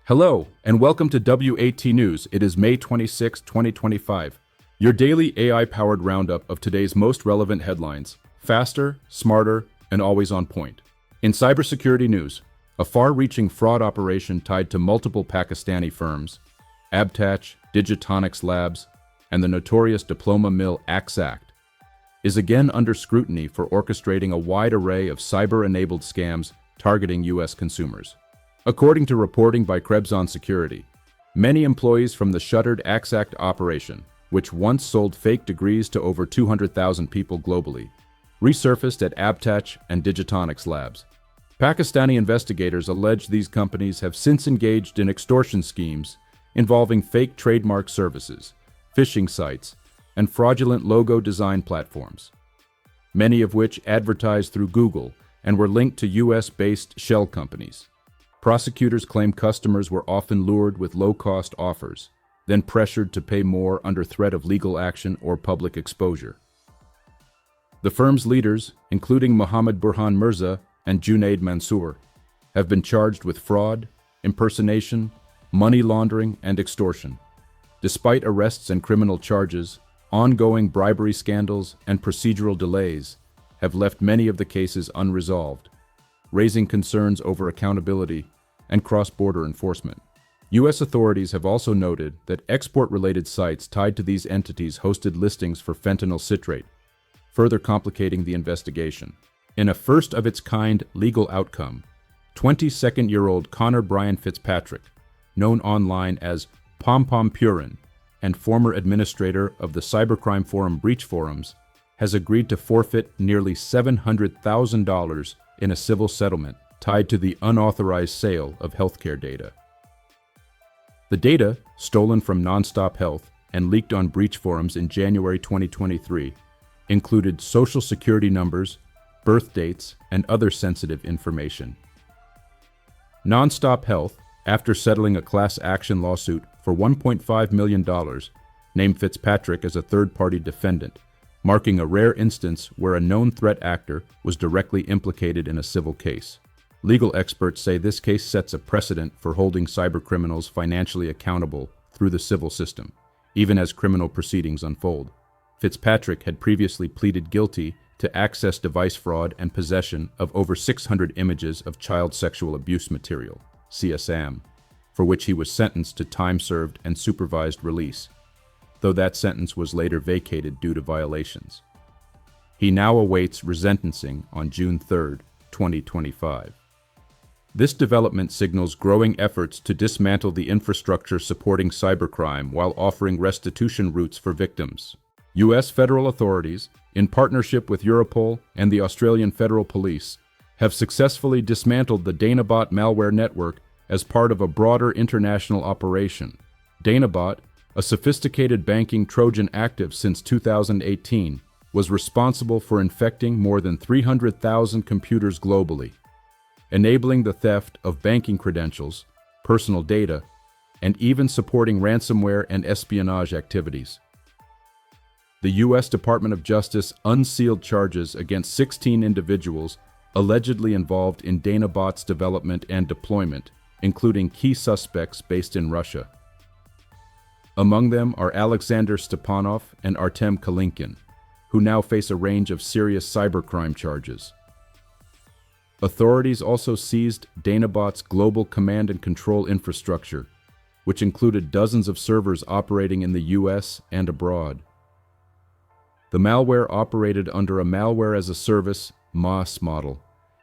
Hello, and welcome to W.A.T. News. It is May 26, 2025. Your daily AI-powered roundup of today's most relevant headlines. Faster, smarter, and always on point. In cybersecurity news, a far-reaching fraud operation tied to multiple Pakistani firms, Abtach, Digitonics Labs, and the notorious diploma mill Act, is again under scrutiny for orchestrating a wide array of cyber-enabled scams targeting U.S. consumers. According to reporting by Krebs on Security, many employees from the shuttered Act operation, which once sold fake degrees to over 200,000 people globally, resurfaced at Abtach and Digitonics Labs. Pakistani investigators allege these companies have since engaged in extortion schemes involving fake trademark services, phishing sites, and fraudulent logo design platforms, many of which advertised through Google and were linked to US-based shell companies. Prosecutors claim customers were often lured with low-cost offers, then pressured to pay more under threat of legal action or public exposure. The firm's leaders, including Mohammed Burhan Mirza and Junaid Mansour, have been charged with fraud, impersonation, money laundering, and extortion. Despite arrests and criminal charges, ongoing bribery scandals and procedural delays have left many of the cases unresolved, raising concerns over accountability and cross-border enforcement. U.S. authorities have also noted that export-related sites tied to these entities hosted listings for fentanyl citrate, further complicating the investigation. In a first-of-its-kind legal outcome, 22-year-old Connor Brian Fitzpatrick, known online as Pom Pom Purin and former administrator of the cybercrime forum Breach Forums, has agreed to forfeit nearly $700,000 in a civil settlement tied to the unauthorized sale of healthcare data. The data, stolen from Nonstop Health and leaked on Breach Forums in January 2023, included social security numbers, birth dates, and other sensitive information. Nonstop Health, after settling a class action lawsuit for $1.5 million, named Fitzpatrick as a third-party defendant, marking a rare instance where a known threat actor was directly implicated in a civil case. Legal experts say this case sets a precedent for holding cybercriminals financially accountable through the civil system, even as criminal proceedings unfold. Fitzpatrick had previously pleaded guilty to access device fraud and possession of over 600 images of child sexual abuse material, CSAM, for which he was sentenced to time served and supervised release, though that sentence was later vacated due to violations. He now awaits resentencing on June 3, 2025. This development signals growing efforts to dismantle the infrastructure supporting cybercrime while offering restitution routes for victims. U.S. federal authorities, in partnership with Europol and the Australian Federal Police, have successfully dismantled the DanaBot malware network as part of a broader international operation. DanaBot, a sophisticated banking Trojan active since 2018, was responsible for infecting more than 300,000 computers globally, enabling the theft of banking credentials, personal data, and even supporting ransomware and espionage activities. The U.S. Department of Justice unsealed charges against 16 individuals allegedly involved in DanaBot's development and deployment, including key suspects based in Russia. Among them are Alexander Stepanov and Artem Kalinkin, who now face a range of serious cybercrime charges. Authorities also seized DanaBot's global command and control infrastructure, which included dozens of servers operating in the US and abroad. The malware operated under a malware-as-a-service (MaaS) model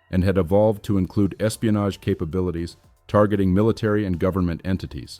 and had evolved to include espionage capabilities targeting military and government entities.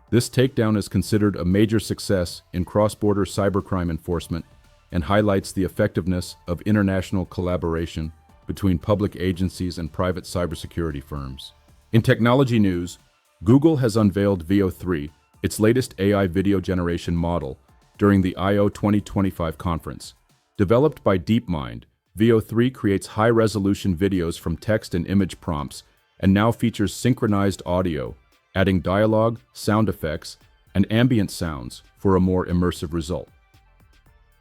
This takedown is considered a major success in cross-border cybercrime enforcement and highlights the effectiveness of international collaboration between public agencies and private cybersecurity firms. In technology news, Google has unveiled Veo 3, its latest AI video generation model, during the I/O 2025 conference. Developed by DeepMind, Veo 3 creates high-resolution videos from text and image prompts and now features synchronized audio, adding dialogue, sound effects, and ambient sounds for a more immersive result.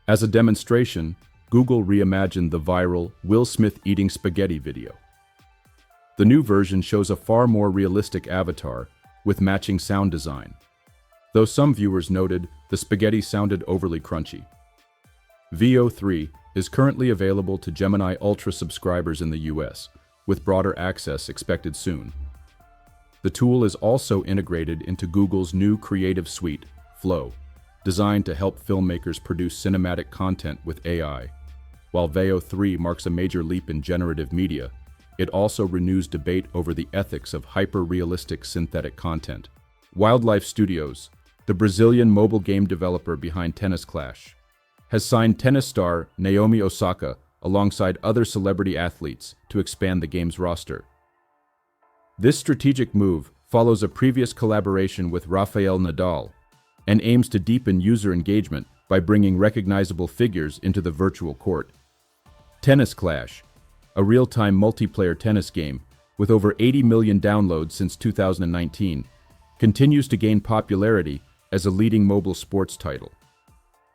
As a demonstration, Google reimagined the viral Will Smith eating spaghetti video. The new version shows a far more realistic avatar, with matching sound design. Though some viewers noted the spaghetti sounded overly crunchy. Veo 3 is currently available to Gemini Ultra subscribers in the US, with broader access expected soon. The tool is also integrated into Google's new creative suite, Flow, designed to help filmmakers produce cinematic content with AI. While Veo 3 marks a major leap in generative media, it also renews debate over the ethics of hyper-realistic synthetic content. Wildlife Studios, the Brazilian mobile game developer behind Tennis Clash, has signed tennis star Naomi Osaka alongside other celebrity athletes to expand the game's roster. This strategic move follows a previous collaboration with Rafael Nadal and aims to deepen user engagement by bringing recognizable figures into the virtual court. Tennis Clash, a real-time multiplayer tennis game with over 80 million downloads since 2019, continues to gain popularity as a leading mobile sports title.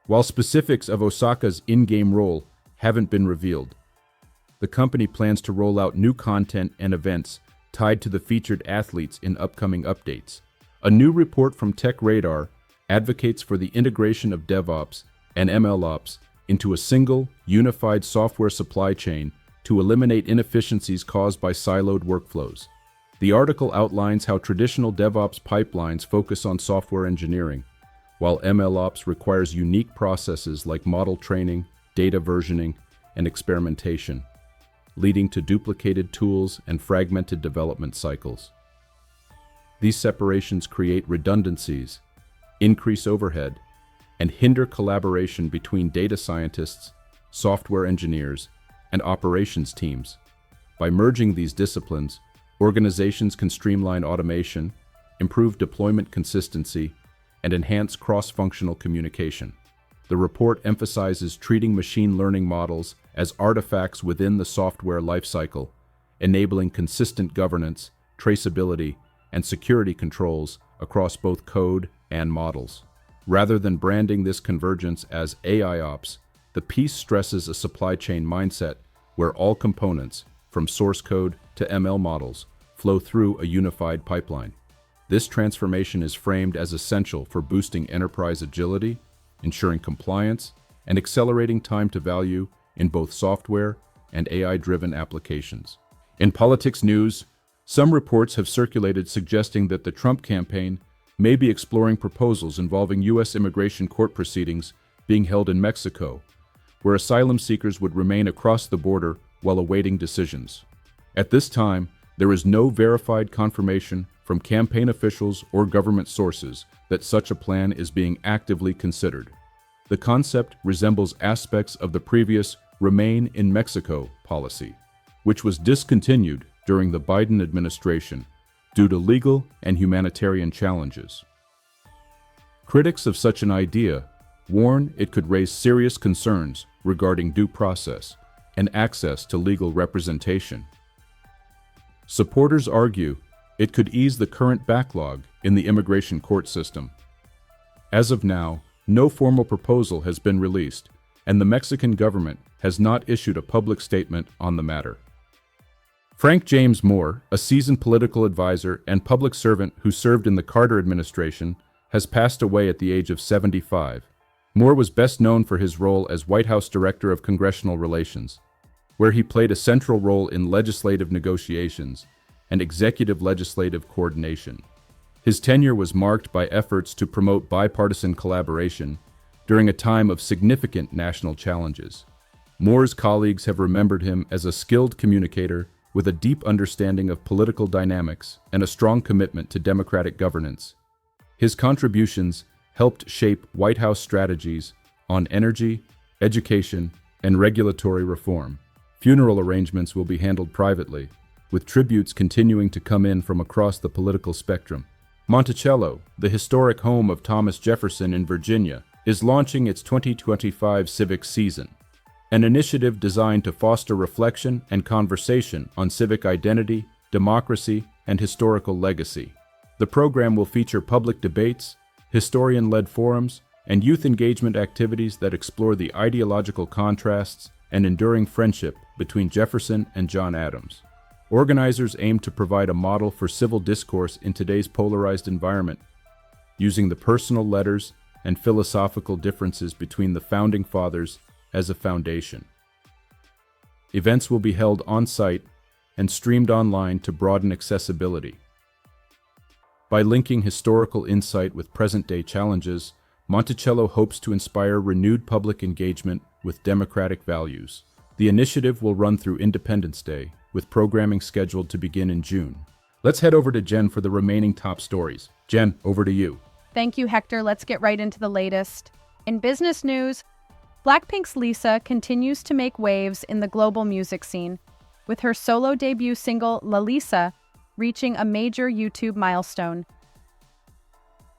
While specifics of Osaka's in-game role haven't been revealed, the company plans to roll out new content and events tied to the featured athletes in upcoming updates. A new report from TechRadar advocates for the integration of DevOps and MLOps into a single, unified software supply chain to eliminate inefficiencies caused by siloed workflows. The article outlines how traditional DevOps pipelines focus on software engineering, while MLOps requires unique processes like model training, data versioning, and experimentation, leading to duplicated tools and fragmented development cycles. These separations create redundancies, increase overhead, and hinder collaboration between data scientists, software engineers, and operations teams. By merging these disciplines, organizations can streamline automation, improve deployment consistency, and enhance cross-functional communication. The report emphasizes treating machine learning models as artifacts within the software lifecycle, enabling consistent governance, traceability, and security controls across both code and models. Rather than branding this convergence as AIOps, the piece stresses a supply chain mindset where all components, from source code to ML models, flow through a unified pipeline. This transformation is framed as essential for boosting enterprise agility, ensuring compliance, and accelerating time to value in both software and AI-driven applications. In politics news, some reports have circulated suggesting that the Trump campaign may be exploring proposals involving U.S. immigration court proceedings being held in Mexico, where asylum seekers would remain across the border while awaiting decisions. At this time, there is no verified confirmation from campaign officials or government sources that such a plan is being actively considered. The concept resembles aspects of the previous Remain in Mexico policy, which was discontinued during the Biden administration due to legal and humanitarian challenges. Critics of such an idea warn it could raise serious concerns regarding due process and access to legal representation. Supporters argue it could ease the current backlog in the immigration court system. As of now, no formal proposal has been released, and the Mexican government has not issued a public statement on the matter. Frank James Moore, a seasoned political advisor and public servant who served in the Carter administration, has passed away at the age of 75. Moore was best known for his role as White House Director of Congressional Relations, where he played a central role in legislative negotiations and executive legislative coordination. His tenure was marked by efforts to promote bipartisan collaboration during a time of significant national challenges. Moore's colleagues have remembered him as a skilled communicator with a deep understanding of political dynamics and a strong commitment to democratic governance. His contributions helped shape White House strategies on energy, education, and regulatory reform. Funeral arrangements will be handled privately, with tributes continuing to come in from across the political spectrum. Monticello, the historic home of Thomas Jefferson in Virginia, is launching its 2025 civic season, an initiative designed to foster reflection and conversation on civic identity, democracy, and historical legacy. The program will feature public debates, historian-led forums, and youth engagement activities that explore the ideological contrasts and enduring friendship between Jefferson and John Adams. Organizers aim to provide a model for civil discourse in today's polarized environment, using the personal letters and philosophical differences between the Founding Fathers as a foundation. Events will be held on-site and streamed online to broaden accessibility. By linking historical insight with present-day challenges, Monticello hopes to inspire renewed public engagement with democratic values. The initiative will run through Independence Day, with programming scheduled to begin in June. Let's head over to Jen for the remaining top stories. Jen, over to you. Thank you, Hector. Let's get right into the latest. In business news, Blackpink's Lisa continues to make waves in the global music scene, with her solo debut single, La Lisa, reaching a major YouTube milestone.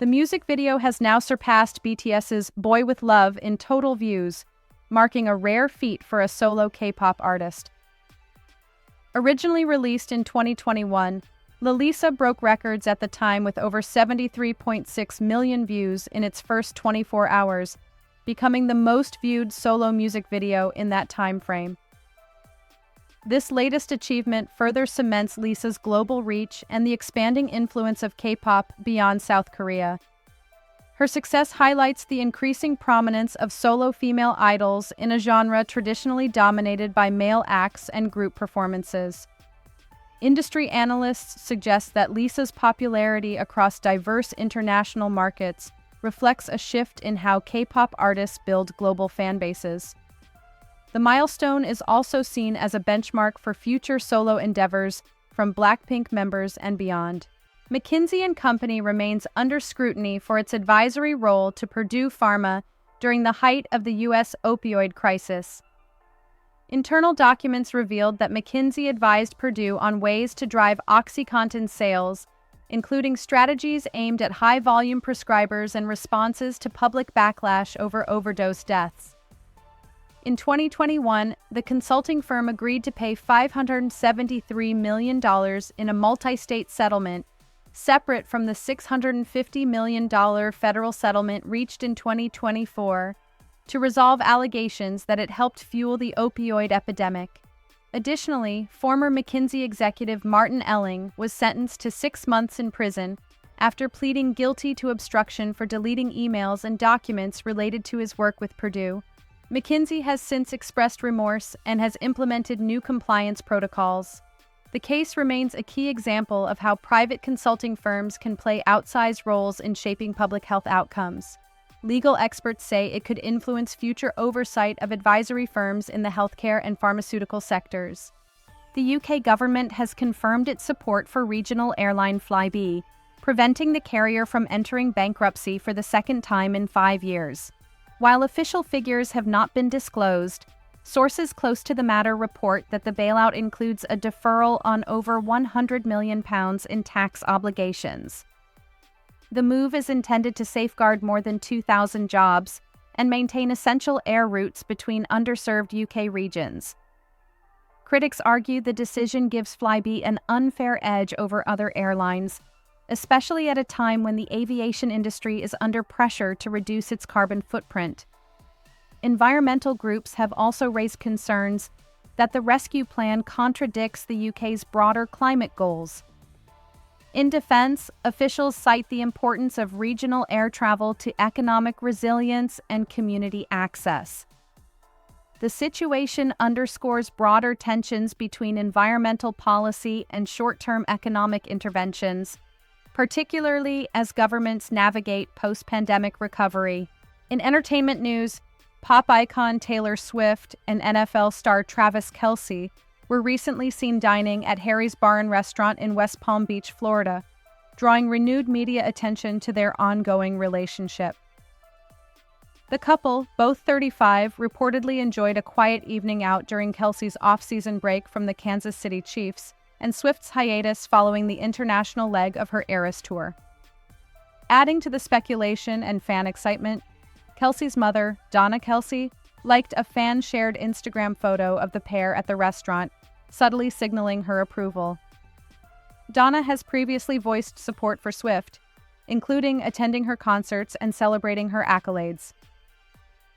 The music video has now surpassed BTS's Boy With Love in total views, marking a rare feat for a solo K-pop artist. Originally released in 2021, La Lisa broke records at the time with over 73.6 million views in its first 24 hours, becoming the most viewed solo music video in that time frame. This latest achievement further cements Lisa's global reach and the expanding influence of K-pop beyond South Korea. Her success highlights the increasing prominence of solo female idols in a genre traditionally dominated by male acts and group performances. Industry analysts suggest that Lisa's popularity across diverse international markets reflects a shift in how K-pop artists build global fan bases. The milestone is also seen as a benchmark for future solo endeavors from Blackpink members and beyond. McKinsey & Company remains under scrutiny for its advisory role to Purdue Pharma during the height of the U.S. opioid crisis. Internal documents revealed that McKinsey advised Purdue on ways to drive OxyContin sales, including strategies aimed at high-volume prescribers and responses to public backlash over overdose deaths. In 2021, the consulting firm agreed to pay $573 million in a multi-state settlement, separate from the $650 million federal settlement reached in 2024, to resolve allegations that it helped fuel the opioid epidemic. Additionally, former McKinsey executive Martin Elling was sentenced to 6 months in prison after pleading guilty to obstruction for deleting emails and documents related to his work with Purdue. McKinsey has since expressed remorse and has implemented new compliance protocols. The case remains a key example of how private consulting firms can play outsized roles in shaping public health outcomes. Legal experts say it could influence future oversight of advisory firms in the healthcare and pharmaceutical sectors. The UK government has confirmed its support for regional airline Flybe, preventing the carrier from entering bankruptcy for the second time in 5 years. While official figures have not been disclosed, sources close to the matter report that the bailout includes a deferral on over £100 million in tax obligations. The move is intended to safeguard more than 2,000 jobs and maintain essential air routes between underserved UK regions. Critics argue the decision gives Flybe an unfair edge over other airlines, especially at a time when the aviation industry is under pressure to reduce its carbon footprint. Environmental groups have also raised concerns that the rescue plan contradicts the UK's broader climate goals. In defense, officials cite the importance of regional air travel to economic resilience and community access. The situation underscores broader tensions between environmental policy and short-term economic interventions, particularly as governments navigate post-pandemic recovery. In entertainment news, pop icon Taylor Swift and NFL star Travis Kelce were recently seen dining at Harry's Bar and Restaurant in West Palm Beach, Florida, drawing renewed media attention to their ongoing relationship. The couple, both 35, reportedly enjoyed a quiet evening out during Kelce's off-season break from the Kansas City Chiefs and Swift's hiatus following the international leg of her Eras tour. Adding to the speculation and fan excitement, Kelce's mother, Donna Kelce, liked a fan-shared Instagram photo of the pair at the restaurant, subtly signaling her approval. Donna has previously voiced support for Swift, including attending her concerts and celebrating her accolades.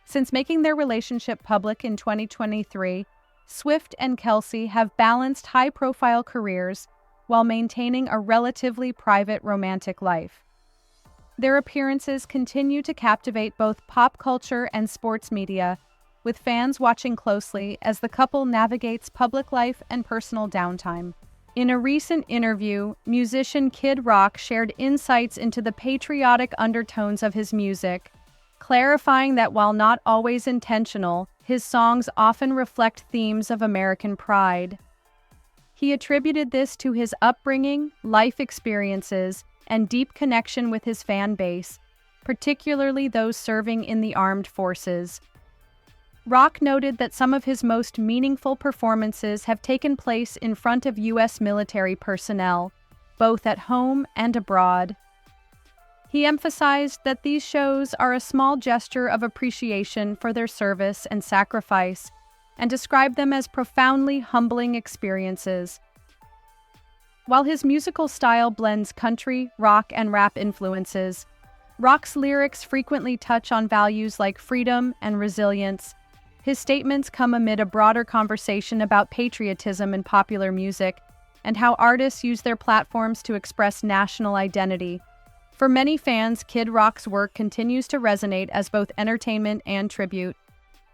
Since making their relationship public in 2023, Swift and Kelsey have balanced high-profile careers while maintaining a relatively private romantic life. Their appearances continue to captivate both pop culture and sports media, with fans watching closely as the couple navigates public life and personal downtime. In a recent interview, musician Kid Rock shared insights into the patriotic undertones of his music, clarifying that while not always intentional, his songs often reflect themes of American pride. He attributed this to his upbringing, life experiences, and deep connection with his fan base, particularly those serving in the armed forces. Rock noted that some of his most meaningful performances have taken place in front of U.S. military personnel, both at home and abroad. He emphasized that these shows are a small gesture of appreciation for their service and sacrifice, and described them as profoundly humbling experiences. While his musical style blends country, rock, and rap influences, Rock's lyrics frequently touch on values like freedom and resilience. His statements come amid a broader conversation about patriotism in popular music and how artists use their platforms to express national identity. For many fans, Kid Rock's work continues to resonate as both entertainment and tribute.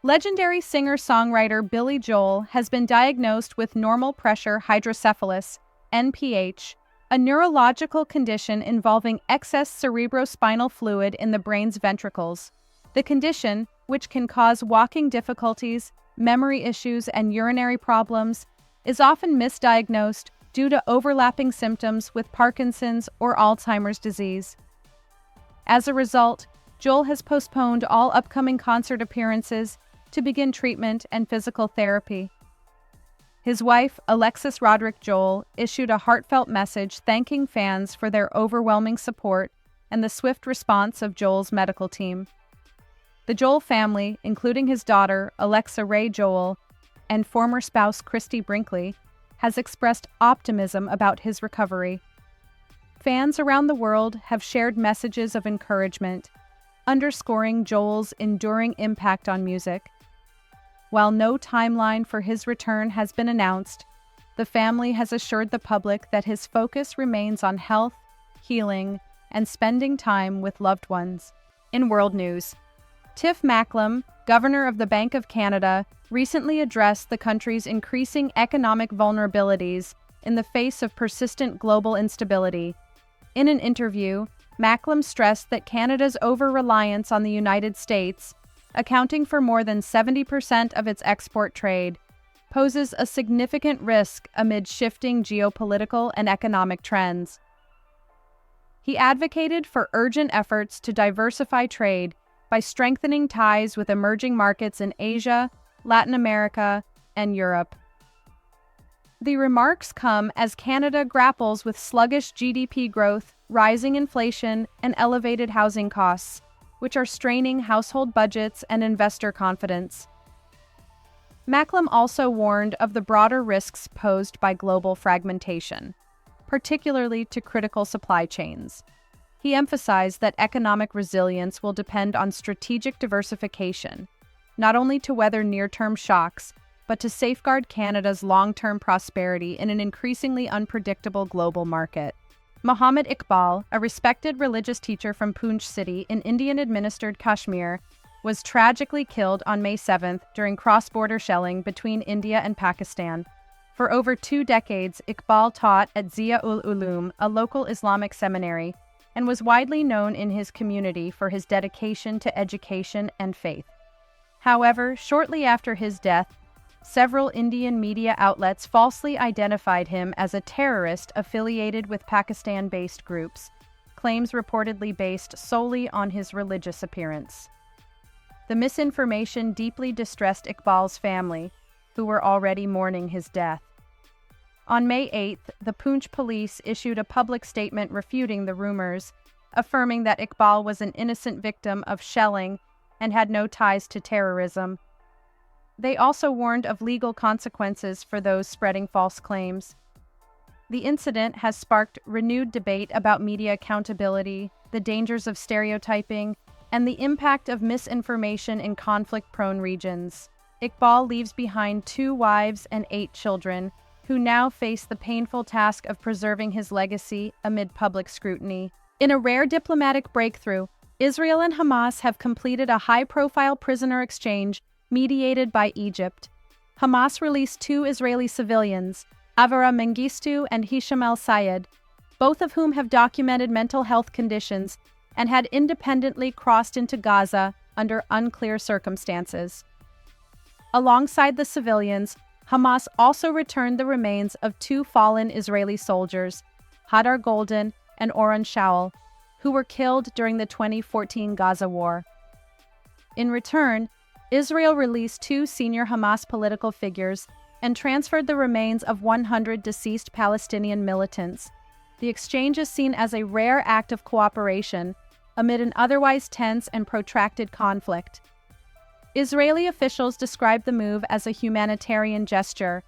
Legendary singer-songwriter Billy Joel has been diagnosed with normal pressure hydrocephalus, NPH, a neurological condition involving excess cerebrospinal fluid in the brain's ventricles. The condition, which can cause walking difficulties, memory issues, and urinary problems, is often misdiagnosed due to overlapping symptoms with Parkinson's or Alzheimer's disease. As a result, Joel has postponed all upcoming concert appearances to begin treatment and physical therapy. His wife, Alexis Roderick Joel, issued a heartfelt message thanking fans for their overwhelming support and the swift response of Joel's medical team. The Joel family, including his daughter, Alexa Ray Joel, and former spouse Christy Brinkley, has expressed optimism about his recovery. Fans around the world have shared messages of encouragement, underscoring Joel's enduring impact on music. While no timeline for his return has been announced, the family has assured the public that his focus remains on health, healing, and spending time with loved ones. In world news, Tiff Macklem, Governor of the Bank of Canada, recently addressed the country's increasing economic vulnerabilities in the face of persistent global instability. In an interview, Macklem stressed that Canada's over-reliance on the United States, accounting for more than 70% of its export trade, poses a significant risk amid shifting geopolitical and economic trends. He advocated for urgent efforts to diversify trade by strengthening ties with emerging markets in Asia, Latin America, and Europe. The remarks come as Canada grapples with sluggish GDP growth, rising inflation, and elevated housing costs, which are straining household budgets and investor confidence. Macklem also warned of the broader risks posed by global fragmentation, particularly to critical supply chains. He emphasized that economic resilience will depend on strategic diversification, not only to weather near-term shocks, but to safeguard Canada's long-term prosperity in an increasingly unpredictable global market. Mohammed Iqbal, a respected religious teacher from Poonch City in Indian-administered Kashmir, was tragically killed on May 7th during cross-border shelling between India and Pakistan. For over 2 decades, Iqbal taught at Zia-ul-Ulum, a local Islamic seminary, and was widely known in his community for his dedication to education and faith. However, shortly after his death, several Indian media outlets falsely identified him as a terrorist affiliated with Pakistan-based groups, claims reportedly based solely on his religious appearance. The misinformation deeply distressed Iqbal's family, who were already mourning his death. On May 8th, the Poonch police issued a public statement refuting the rumors, affirming that Iqbal was an innocent victim of shelling and had no ties to terrorism. They also warned of legal consequences for those spreading false claims. The incident has sparked renewed debate about media accountability, the dangers of stereotyping, and the impact of misinformation in conflict-prone regions. Iqbal leaves behind 2 wives and 8 children, who now face the painful task of preserving his legacy amid public scrutiny. In a rare diplomatic breakthrough, Israel and Hamas have completed a high-profile prisoner exchange mediated by Egypt. Hamas released 2 Israeli civilians, Avara Mengistu and Hisham el-Sayed, both of whom have documented mental health conditions and had independently crossed into Gaza under unclear circumstances. Alongside the civilians, Hamas also returned the remains of 2 fallen Israeli soldiers, Hadar Golden and Oren Shaul, who were killed during the 2014 Gaza war. In return, Israel released 2 senior Hamas political figures and transferred the remains of 100 deceased Palestinian militants. The exchange is seen as a rare act of cooperation amid an otherwise tense and protracted conflict. Israeli officials described the move as a humanitarian gesture,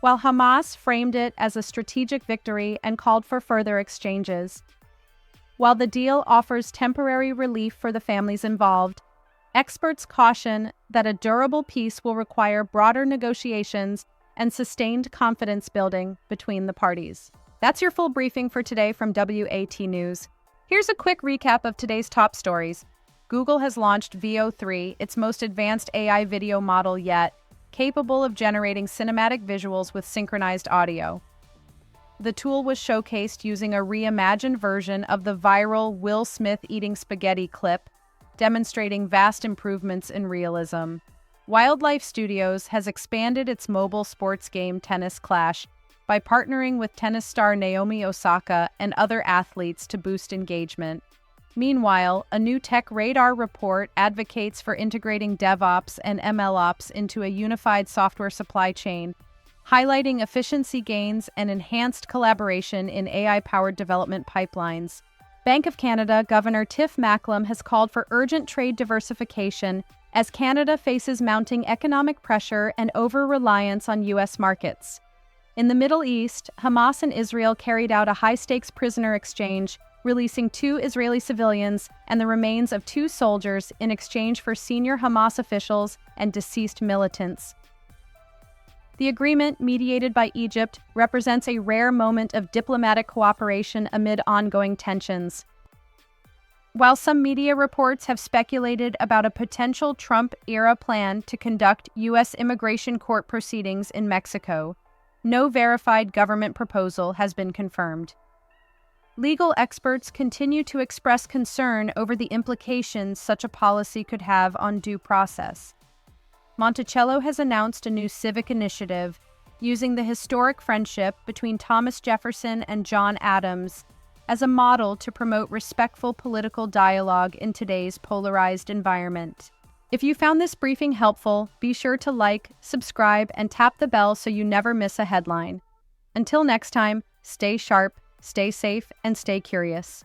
while Hamas framed it as a strategic victory and called for further exchanges. While the deal offers temporary relief for the families involved, experts caution that a durable peace will require broader negotiations and sustained confidence building between the parties. That's your full briefing for today from WAT News. Here's a quick recap of today's top stories. Google has launched Veo 3, its most advanced AI video model yet, capable of generating cinematic visuals with synchronized audio. The tool was showcased using a reimagined version of the viral Will Smith eating spaghetti clip, demonstrating vast improvements in realism. Wildlife Studios has expanded its mobile sports game Tennis Clash by partnering with tennis star Naomi Osaka and other athletes to boost engagement. Meanwhile, a new Tech Radar report advocates for integrating DevOps and MLOps into a unified software supply chain, highlighting efficiency gains and enhanced collaboration in AI-powered development pipelines. Bank of Canada Governor Tiff Macklem has called for urgent trade diversification as Canada faces mounting economic pressure and over-reliance on U.S. markets. In the Middle East, Hamas and Israel carried out a high-stakes prisoner exchange, releasing 2 Israeli civilians and the remains of 2 soldiers in exchange for senior Hamas officials and deceased militants. The agreement, mediated by Egypt, represents a rare moment of diplomatic cooperation amid ongoing tensions. While some media reports have speculated about a potential Trump-era plan to conduct U.S. immigration court proceedings in Mexico, no verified government proposal has been confirmed. Legal experts continue to express concern over the implications such a policy could have on due process. Monticello has announced a new civic initiative using the historic friendship between Thomas Jefferson and John Adams as a model to promote respectful political dialogue in today's polarized environment. If you found this briefing helpful, be sure to like, subscribe, and tap the bell so you never miss a headline. Until next time, stay sharp, stay safe, and stay curious.